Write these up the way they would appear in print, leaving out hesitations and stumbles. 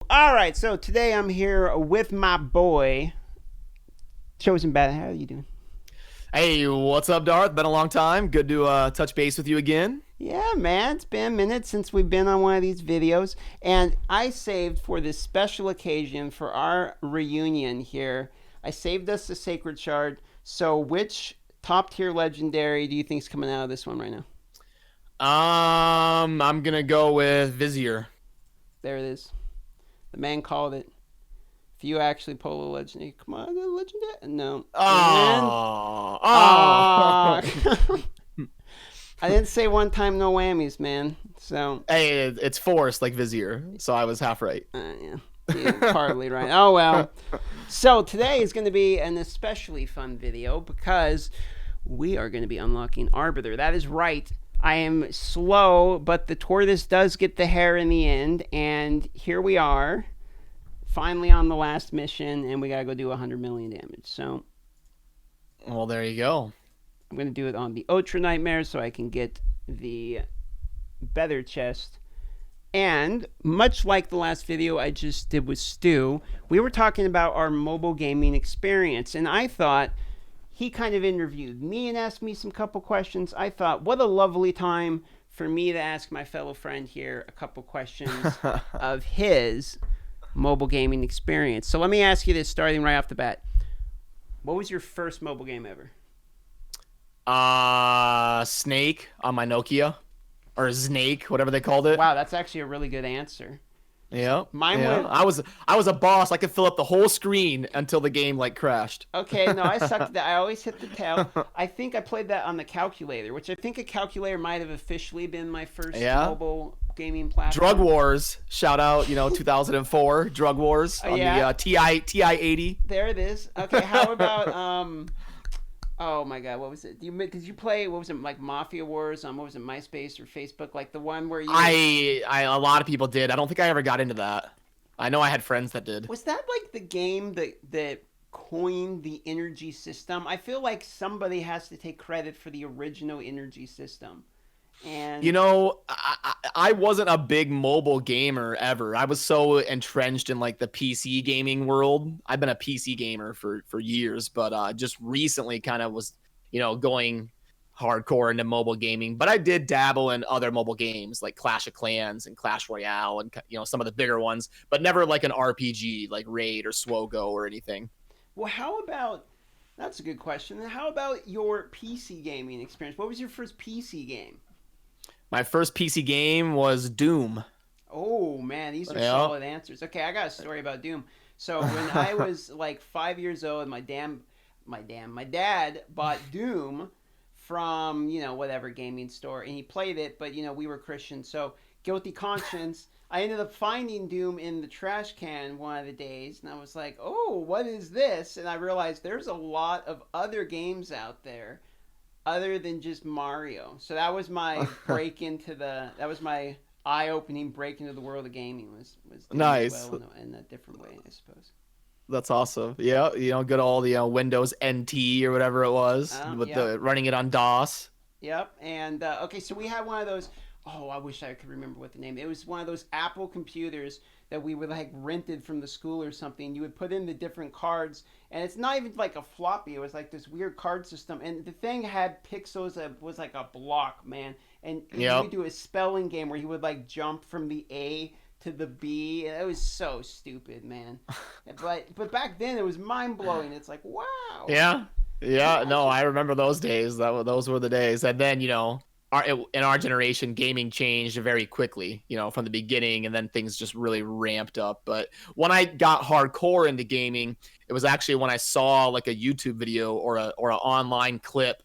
All right, so today I'm here with my boy, Chosen Bad. How are you doing? Hey, what's up, Darth? Been a long time. Good to touch base with you again. Yeah, man, it's been a minute since we've been on one of these videos, and I saved for this special occasion for our reunion here. I saved us a Sacred Shard. So, which top tier legendary do you think is coming out of this one right now? I'm gonna go with Vizier. There it is. The man called it. If you actually pull a legendary, come on, the legendary. No, and Oh, ah. oh. I didn't say one time no whammies, man. So, Hey, it's forced like Vizier, so I was half right. yeah, partly right. Oh well. So today is going to be an especially fun video because we are going to be unlocking Arbiter. That is right. I am slow, but the tortoise does get the hair in the end, and here we are, finally on the last mission, and we gotta go do 100 million damage. So Well, there you go. I'm going to do it on the Ultra Nightmare so I can get the better chest. And much like the last video I just did with Stu, we were talking about our mobile gaming experience. And I thought he kind of interviewed me and asked me some couple questions. I thought, what a lovely time for me to ask my fellow friend here a couple questions of his mobile gaming experience. So let me ask you this starting right off the bat. What was your first mobile game ever? Snake on my Nokia, or Snake, whatever they called it. Wow, that's actually a really good answer. Yeah, Mine yeah. was I was a boss. I could fill up the whole screen until the game like crashed. okay. No, I sucked at that. I always hit the tail. I think I played that on the calculator, which I think a calculator might have officially been my first Yeah. mobile gaming platform. Drug Wars, shout out, 2004 Drug Wars on yeah. the TI 80. There it is. Okay, how about oh my God, what was it? Did you play what was it like Mafia Wars on what was it MySpace or Facebook? Like the one where you A lot of people did. I don't think I ever got into that. I know I had friends that did. was that like the game that coined the energy system? I feel like somebody has to take credit for the original energy system. And I wasn't a big mobile gamer ever. I was so entrenched in like the PC gaming world. I've been a PC gamer for years, but just recently kind of was, going hardcore into mobile gaming. But I did dabble in other mobile games like Clash of Clans and Clash Royale and some of the bigger ones, but never like an RPG like Raid or Swogo or anything. well, how about that's a good question. How about your PC gaming experience? What was your first PC game? My first PC game was Doom. Oh man, these are Yeah. solid answers. Okay, I got a story about Doom. So when I was like 5 years old, my dad bought Doom from whatever gaming store, and he played it. But we were Christians, so guilty conscience. I ended up finding Doom in the trash can one of the days, and I was like, "Oh, what is this?" And I realized there's a lot of other games out there other than just Mario. So that was my that was my eye-opening break into the world of gaming was Doom as Nice. well in a different way, I suppose. That's awesome. Yeah, good old Windows NT or whatever it was with Yeah. the running it on DOS. Yep. And okay, so we had one of those. Oh, I wish I could remember what the name. It was one of those Apple computers that we would like rented from the school or something. You would put in the different cards, and it's not even like a floppy. It was like this weird card system, and the thing had pixels that was like a block, man. And you Yep. would do a spelling game where he would like jump from the A to the B, and it was so stupid, man. but back then it was mind blowing. It's like wow. Yeah. Yeah, no, Imagine. I remember those days. Those were the days. And then, in our generation, gaming changed very quickly, from the beginning, and then things just really ramped up. But when I got hardcore into gaming, it was actually when I saw like a YouTube video or an online clip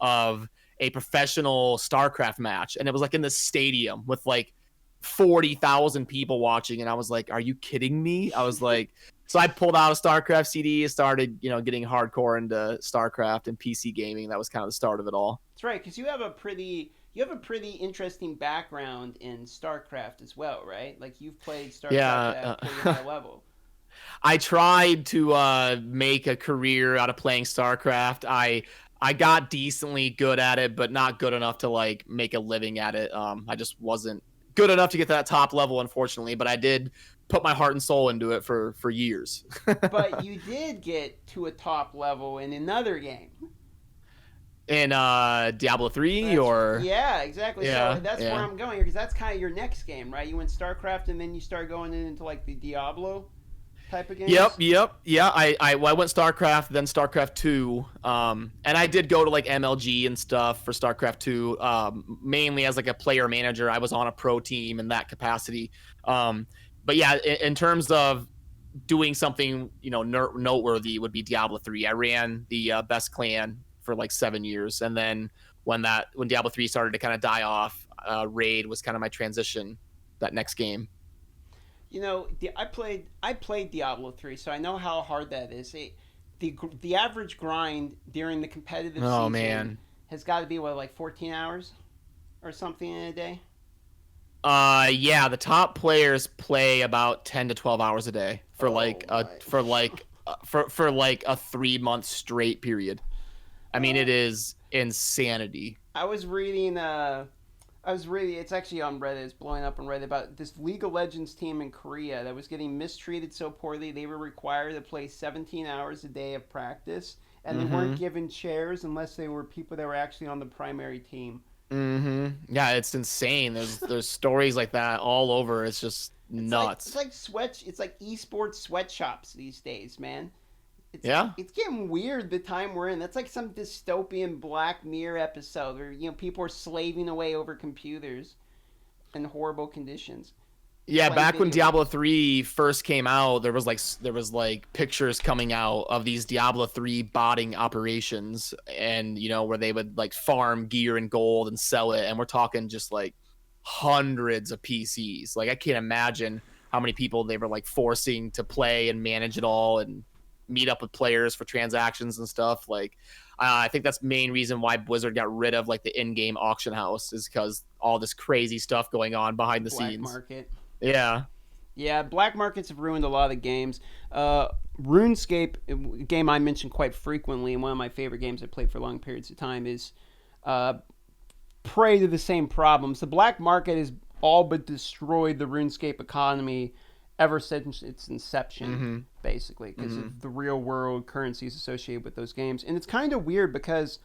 of a professional StarCraft match, and it was like in the stadium with like 40,000 people watching, and I was like, "Are you kidding me?" I was like, so I pulled out a StarCraft CD, started, getting hardcore into StarCraft and PC gaming. That was kind of the start of it all. That's right, because you have a pretty interesting background in StarCraft as well, right? Like you've played StarCraft at Yeah, a pretty high level. I tried to make a career out of playing StarCraft. I got decently good at it, but not good enough to like make a living at it. I just wasn't good enough to get to that top level, unfortunately. But I did put my heart and soul into it for years. But you did get to a top level in another game. In Diablo 3 or Yeah, exactly. yeah, So that's where yeah. I'm going here because that's kind of your next game, right? You went StarCraft and then you start going into like the Diablo type of games. Yep. Yeah, I went StarCraft, then StarCraft 2. And I did go to like MLG and stuff for StarCraft 2, mainly as like a player manager. I was on a pro team in that capacity. But yeah, in terms of doing something, noteworthy would be Diablo 3. I ran the best clan for like 7 years, and then when Diablo 3 started to kind of die off, Raid was kind of my transition that next game. I played Diablo 3, so I know how hard that is. The average grind during the competitive Oh season man. has got to be what, like 14 hours or something in a day. Yeah, the top players play about 10 to 12 hours a day for Oh like a my. for like a 3 month straight period. I mean, it is insanity. I was reading. It's actually on Reddit. It's blowing up on Reddit about this League of Legends team in Korea that was getting mistreated so poorly they were required to play 17 hours a day of practice, and they weren't Mm-hmm. given chairs unless they were people that were actually on the primary team. Mm-hmm. Yeah, it's insane. There's stories like that all over. It's just It's nuts. like It's like esports sweatshops these days, man. It's Yeah. it's getting weird the time we're in. That's like some dystopian Black Mirror episode where people are slaving away over computers in horrible conditions, Yeah, playing back when video Diablo games. 3 first came out, there was like pictures coming out of these Diablo 3 botting operations, and where they would like farm gear and gold and sell it, and we're talking just like hundreds of PCs. Like I can't imagine how many people they were like forcing to play and manage it all and meet up with players for transactions and stuff. Like I think that's the main reason why Blizzard got rid of like the in-game auction house, is because all this crazy stuff going on behind the Black scenes. market. Yeah. Yeah, black markets have ruined a lot of games. RuneScape, a game I mention quite frequently, and one of my favorite games I played for long periods of time, is uh, prey to the same problems. The black market has all but destroyed the RuneScape economy ever since its inception, Mm-hmm. basically, because Mm-hmm. of the real world currencies associated with those games. And it's kind of weird because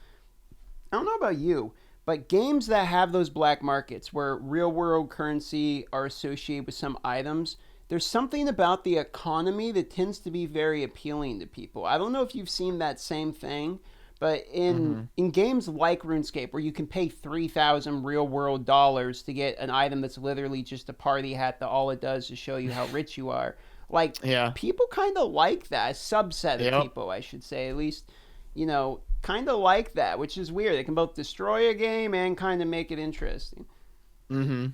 I don't know about you, but games that have those black markets where real world currency are associated with some items, there's something about the economy that tends to be very appealing to people. I don't know if you've seen that same thing, but Mm-hmm. in games like RuneScape where you can pay 3,000 real world dollars to get an item that's literally just a party hat that all it does is show you how rich you are. Like Yeah. people kind of like that, a subset of Yep. people, I should say, at least, kind of like that, which is weird. They can both destroy a game and kind of make it interesting. Mm-hmm.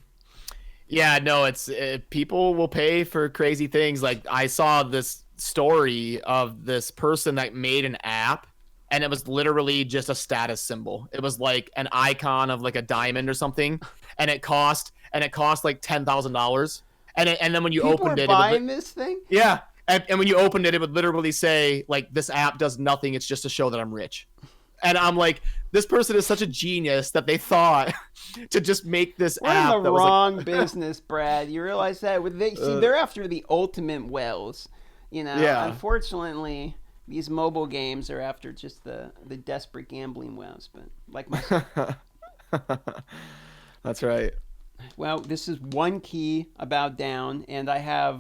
Yeah, no, people will pay for crazy things. Like I saw this story of this person that made an app, and it was literally just a status symbol. It was like an icon of like a diamond or something, and it cost like $10,000. And then when you People are opened it, buying this thing. yeah, and when you opened it, it would literally say like, this app does nothing. It's just to show that I'm rich. And I'm like, this person is such a genius that they thought to just make this We're in app the that was wrong like, business, Brad. You realize that? They're after the ultimate whales. Yeah. Unfortunately, these mobile games are after just the desperate gambling whales. But like myself. That's right. Well, this is one key about down, and I have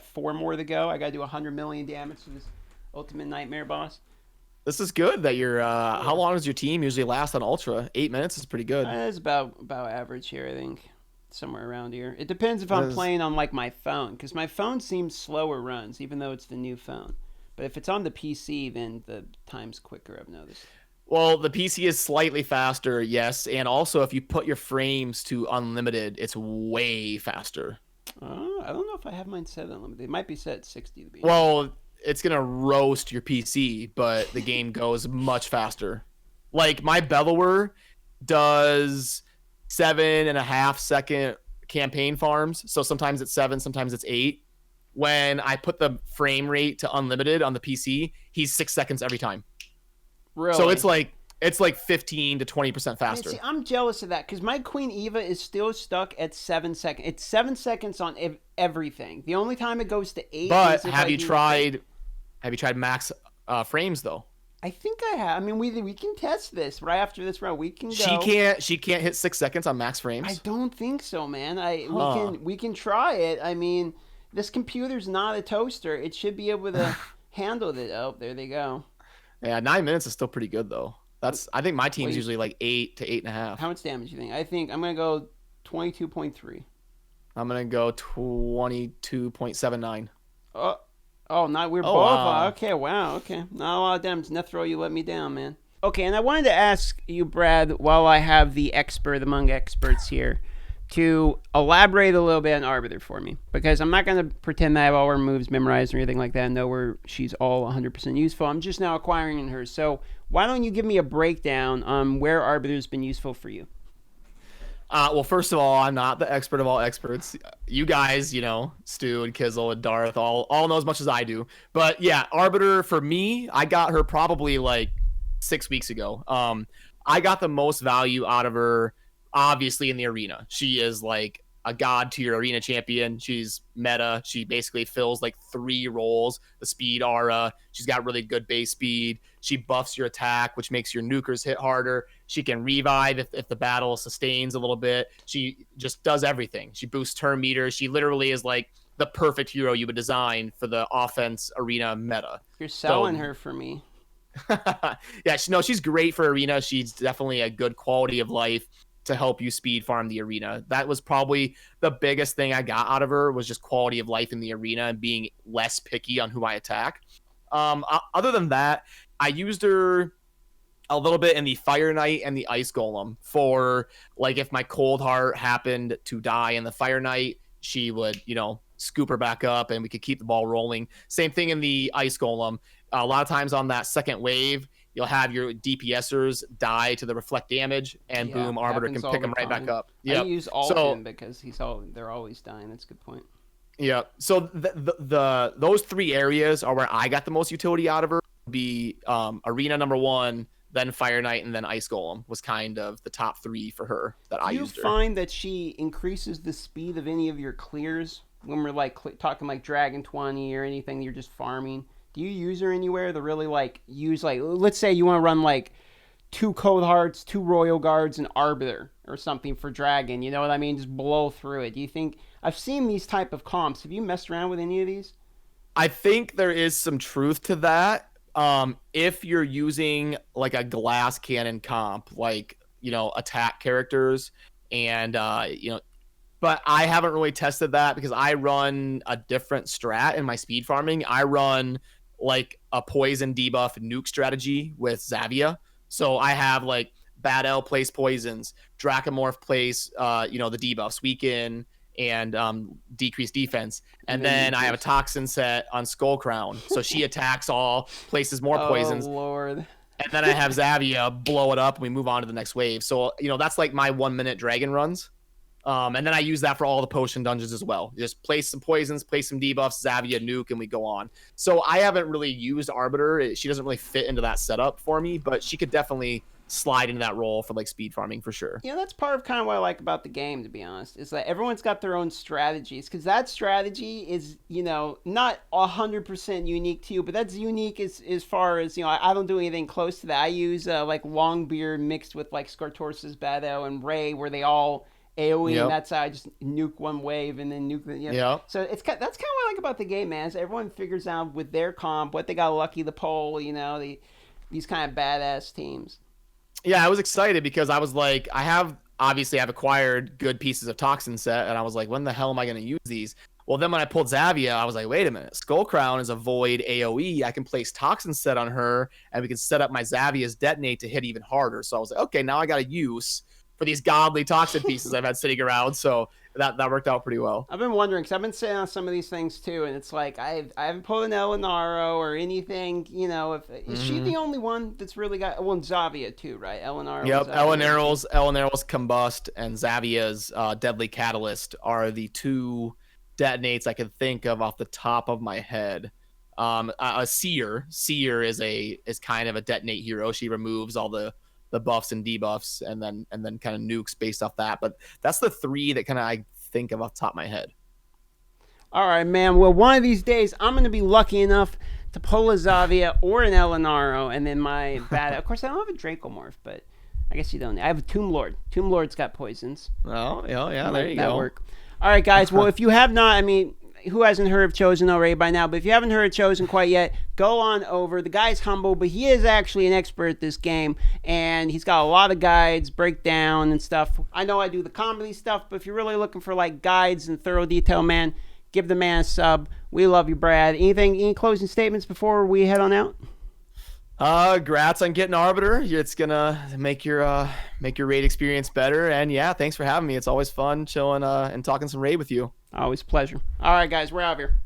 four more to go. I got to do 100 million damage to this ultimate nightmare boss. This is good that you're. How long does your team usually last on Ultra? 8 minutes is pretty good. It's about average here, I think, somewhere around here. It depends if I'm Is- playing on like my phone, because my phone seems slower runs, even though it's the new phone. But if it's on the PC, then the time's quicker. I've noticed. Well, the PC is slightly faster, yes, and also if you put your frames to unlimited, it's way faster. I don't know if I have mine set unlimited. It might be set at 60 to be. Well, it's gonna roast your PC, but the game goes much faster. Like my Bellower does 7.5 second campaign farms, so sometimes it's 7, sometimes it's 8. When I put the frame rate to unlimited on the PC, he's 6 seconds every time. Really? So it's like It's like 15 to 20% Man, see, faster. I'm jealous of that because my Queen Eva is still stuck at 7 seconds. It's 7 seconds on everything. The only time it goes to eight But is if I do. have you tried max frames though? I think I have. I mean, we can test this right after this round. We can She go. can't hit 6 seconds on max I frames. don't think so, man. Huh. We can try it. I mean, this computer's not a toaster. It should be able to handle it. Oh, there they go. Yeah, 9 minutes is still pretty good though. What? I think my What? team's usually like 8 to 8.5. How much damage do you think? I think I'm gonna go 22.3. I'm gonna go 22.79. Oh, oh, not we're Oh both. wow. Okay, wow. Okay, not a lot of damage. Nethro, you let me down, man. Okay, and I wanted to ask you, Brad, while I have the expert among experts here, to elaborate a little bit on Arbiter for me, because I'm not going to pretend that I have all her moves memorized or anything like that. I know where she's all 100% useful. I'm just now acquiring her. So why don't you give me a breakdown on where Arbiter's been useful for you? Well, first of all, I'm not the expert of all experts. You guys, Stu and Kizzle and Darth, all know as much as I do. But yeah, Arbiter for me, I got her probably like 6 weeks ago. I got the most value out of her, obviously in the arena. She is like a god tier arena champion. She's meta. She basically fills like 3 roles. The speed aura. She's got really good base speed. She buffs your attack, which makes your nukers hit harder. She can revive if the battle sustains a little bit. She just does everything. She boosts turn meter. She literally is like the perfect hero you would design for the offense arena meta. You're selling So her for me. yeah, she's great for arena. She's definitely a good quality of life to help you speed farm the arena. That was probably the biggest thing I got out of her, was just quality of life in the arena and being less picky on who I attack. Other than that, I used her a little bit in the Fire Knight and the Ice Golem for like if my Cold Heart happened to die in the Fire Knight, she would, scoop her back up and we could keep the ball rolling. Same thing in the Ice Golem. A lot of times on that second wave, you'll have your DPSers die to the reflect damage, and Yeah, boom, Arbiter can happens all pick the them right back time. up. I Yep. use So Alton because they're always dying. That's a good point. yeah. So those 3 areas are where I got the most utility out of her. Be arena number 1, then Fire Knight, and then Ice Golem was kind of the top 3 for her that I Do you used her. find that she increases the speed of any of your clears when we're like talking like Dragon 20 or anything you're just farming? Do you use her anywhere to really like use like let's say you want to run like 2 Cold Hearts, 2 Royal Guards, and Arbiter or something for Dragon? You know what I mean? Just blow through it. Do you think I've seen these type of comps? Have you messed around with any of these? I think there is some truth to that. If you're using like a glass cannon comp, like, attack characters and, but I haven't really tested that because I run a different strat in my speed farming. I run like a poison debuff nuke strategy with Zavia. So I have like Bad L plays poisons, Dracomorph plays, the debuffs, weaken and decrease defense. And then I have a toxin set on Skull Crown. So she attacks all, places more Oh poisons. Lord. And then I have Zavia blow it up and we move on to the next wave. So, that's like my 1 minute dragon runs. And then I use that for all the potion dungeons as well. Just place some poisons, place some debuffs, Zavia, nuke, and we go on. So I haven't really used Arbiter. She doesn't really fit into that setup for me, but she could definitely slide into that role for like speed farming for sure. Yeah, that's part of kind of what I like about the game, to be honest. Is that everyone's got their own strategies, because that strategy is, not 100% unique to you, but that's unique as far as, I don't do anything close to that. I use like Longbeard mixed with like Skartorsa's Bado and Ray, where they all AoE, and Yep. that's how I just nuke one wave and then nuke the. Yep. So that's kind of what I like about the game, man. Is everyone figures out with their comp what they got lucky to pull, these kind of badass teams. Yeah, I was excited because I was like, I've acquired good pieces of toxin set, and I was like, when the hell am I going to use these? Well, then when I pulled Zavia, I was like, wait a minute, Skull Crown is a void AoE. I can place toxin set on her, and we can set up my Zavia's detonate to hit even harder. So I was like, okay, now I got a use for these godly toxin pieces I've had sitting around. So that worked out pretty well. I've been wondering because I've been sitting on some of these things too, and it's like I haven't pulled an Elenaro or anything. If is she the only one that's really got Zavia too, right? Elenaro. Yep, Elenaro's Combust and Zavia's Deadly Catalyst are the 2 detonates I can think of off the top of my head. A Seer is kind of a detonate hero. She removes all the the buffs and debuffs, and then kind of nukes based off that. But that's the 3 that kind of I think of off the top of my head. All right, man. Well, one of these days, I'm going to be lucky enough to pull a Zavia or an Elinaro, and then my bad. Of course, I don't have a Dracomorph, but I guess you don't. I have a Tomb Lord. Tomb Lord's got poisons. Oh, yeah, there you go. Work. All right, guys. Well, if you have not, I mean, who hasn't heard of Chosen already by now? But if you haven't heard of Chosen quite yet, go on over. The guy's humble, but he is actually an expert at this game, and he's got a lot of guides, breakdown, and stuff. I know I do the comedy stuff, but if you're really looking for like guides and thorough detail, man, give the man a sub. We love you, Brad. Any closing statements before we head on out? Grats on getting Arbiter. It's gonna make your raid experience better. And yeah, thanks for having me. It's always fun chilling and talking some raid with you. Always a pleasure. All right, guys, we're out of here.